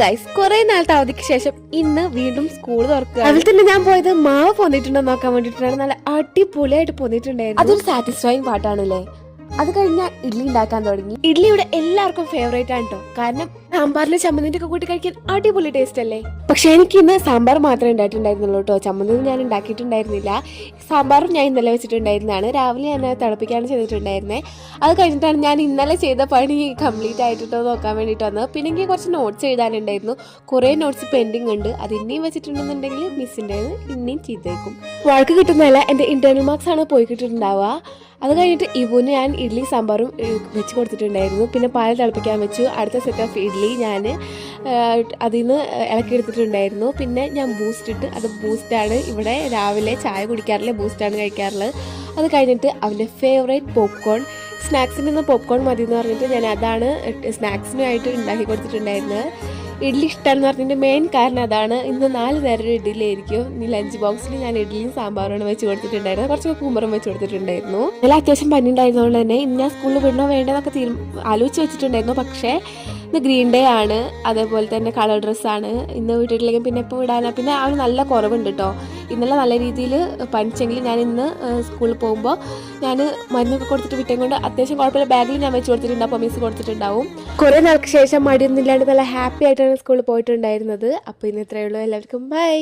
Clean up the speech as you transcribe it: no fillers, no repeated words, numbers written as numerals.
Guys, കുറെ നാളത്തെ അവധിക്ക് ശേഷം ഇന്ന് വീണ്ടും സ്കൂൾ തുറക്കുക. അതിൽ തന്നെ ഞാൻ പോയത് മാവ് പോന്നിട്ടുണ്ടോ നോക്കാൻ വേണ്ടിയിട്ടാണ്. നല്ല അടിപൊളിയായിട്ട് പോന്നിട്ടുണ്ടായിരുന്നു. അതൊരു സാറ്റിസ്ഫൈങ് പാട്ടാണല്ലേ. അത് കഴിഞ്ഞാൽ ഇഡ്ഡലി ഉണ്ടാക്കാൻ തുടങ്ങി. ഇഡ്ഡലി ഇവിടെ എല്ലാവർക്കും ഫേവറേറ്റ് ആണ് കേട്ടോ. കാരണം സാമ്പാറിൽ ചമ്മന്തിന്റെ ഒക്കെ കൂട്ടി കഴിക്കാൻ അടിപൊളി ടേസ്റ്റ് അല്ലേ. പക്ഷെ എനിക്ക് ഇന്ന് സാമ്പാർ മാത്രമേ ഉണ്ടായിട്ടുണ്ടായിരുന്നുള്ളൂ കേട്ടോ. ചമ്മന്തി ഞാൻ ഉണ്ടാക്കിയിട്ടുണ്ടായിരുന്നില്ല. സാമ്പാറും ഞാൻ ഇന്നലെ വെച്ചിട്ടുണ്ടായിരുന്നതാണ്. രാവിലെ ഞാൻ തിളപ്പിക്കാണ് ചെയ്തിട്ടുണ്ടായിരുന്നത്. അത് കഴിഞ്ഞിട്ടാണ് ഞാൻ ഇന്നലെ ചെയ്ത പണി കംപ്ലീറ്റ് ആയിട്ടോ നോക്കാൻ വേണ്ടിയിട്ട് വന്നത്. പിന്നെ എനിക്ക് കുറച്ച് നോട്ട്സ് എഴുതാനുണ്ടായിരുന്നു. കുറേ നോട്ട്സ് പെൻഡിങ് ഉണ്ട്. അത് ഇനിയും വെച്ചിട്ടുണ്ടെന്നുണ്ടെങ്കിൽ മിസ്സിൻ്റെ ഇനിയും ചെയ്തേക്കും. വഴക്ക് കിട്ടുന്നതല്ല, എൻ്റെ ഇന്റേണൽ മാർക്സ് ആണ് പോയി കിട്ടിയിട്ടുണ്ടാവുക. അത് കഴിഞ്ഞിട്ട് ഇവന് ഞാൻ ഇഡ്ഡലി സാമ്പാറും വെച്ച് കൊടുത്തിട്ടുണ്ടായിരുന്നു. പിന്നെ പാൽ തിളപ്പിക്കാൻ വെച്ചു. അടുത്ത സെറ്റ് ഓഫ് ഇഡ്ഡലി ഞാൻ അതിൽ നിന്ന് ഇളക്കിയെടുത്തിട്ടുണ്ടായിരുന്നു. പിന്നെ ഞാൻ ബൂസ്റ്റ് ഇട്ട്, അത് ബൂസ്റ്റാണ് ഇവിടെ രാവിലെ ചായ കുടിക്കാറില്ല, ബൂസ്റ്റാണ് കഴിക്കാറുള്ളത്. അത് കഴിഞ്ഞിട്ട് അവൻ്റെ ഫേവറേറ്റ് പോപ്കോൺ, സ്നാക്സിൽ നിന്ന് പോപ്കോൺ മതി എന്ന് പറഞ്ഞിട്ട് ഞാൻ അതാണ് സ്നാക്സിനായിട്ട് ഉണ്ടാക്കി കൊടുത്തിട്ടുണ്ടായിരുന്നത്. ഇഡ്ഡലി ഇഷ്ടമാണെന്ന് പറഞ്ഞതിൻ്റെ മെയിൻ കാരണം അതാണ്. ഇന്ന് 4 നേരം ഇഡ്ഡലി ആയിരിക്കും. ഇനി ലഞ്ച് ബോക്സിൽ ഞാൻ ഇഡ്ഡലിയും സാമ്പാറുമാണ് വെച്ച് കൊടുത്തിട്ടുണ്ടായിരുന്നു. കുറച്ച് കുമ്പറും വെച്ച് കൊടുത്തിട്ടുണ്ടായിരുന്നു. നല്ല അത്യാവശ്യം പനി ഉണ്ടായിരുന്നതുകൊണ്ട് തന്നെ ഇന്ന് ഞാൻ സ്കൂളിൽ വിടണോ വേണ്ടെന്നൊക്കെ ആലോചിച്ച് വെച്ചിട്ടുണ്ടായിരുന്നു. പക്ഷേ ഇന്ന് ഗ്രീൻ ഡേ ആണ്, അതേപോലെ തന്നെ കളർ ഡ്രസ്സാണ്. ഇന്ന് വിട്ടിട്ടില്ലെങ്കിൽ പിന്നെ ഇപ്പോൾ വിടാനാണ്. പിന്നെ അവന് നല്ല കുറവുണ്ട് കേട്ടോ. ഇന്നലെ നല്ല രീതിയിൽ പനിച്ചെങ്കിൽ ഞാൻ ഇന്ന് സ്കൂളിൽ പോകുമ്പോൾ ഞാൻ മരുന്നൊക്കെ കൊടുത്തിട്ട് വിട്ടേ കൊണ്ട് അത്യാവശ്യം കുഴപ്പമില്ല. ബാഗിൽ ഞാൻ വെച്ച് കൊടുത്തിട്ടുണ്ട്. അപ്പോൾ മിസ് കൊടുത്തിട്ടുണ്ടാവും. കുറേ നാൾക്ക് ശേഷം മടിയൊന്നും ഇല്ലാണ്ട് നല്ല ഹാപ്പി ആയിട്ടാണ് സ്കൂളിൽ പോയിട്ടുണ്ടായിരുന്നത്. അപ്പോൾ ഇന്ന് ഇത്രയേ ഉള്ളൂ. എല്ലാവർക്കും ബൈ.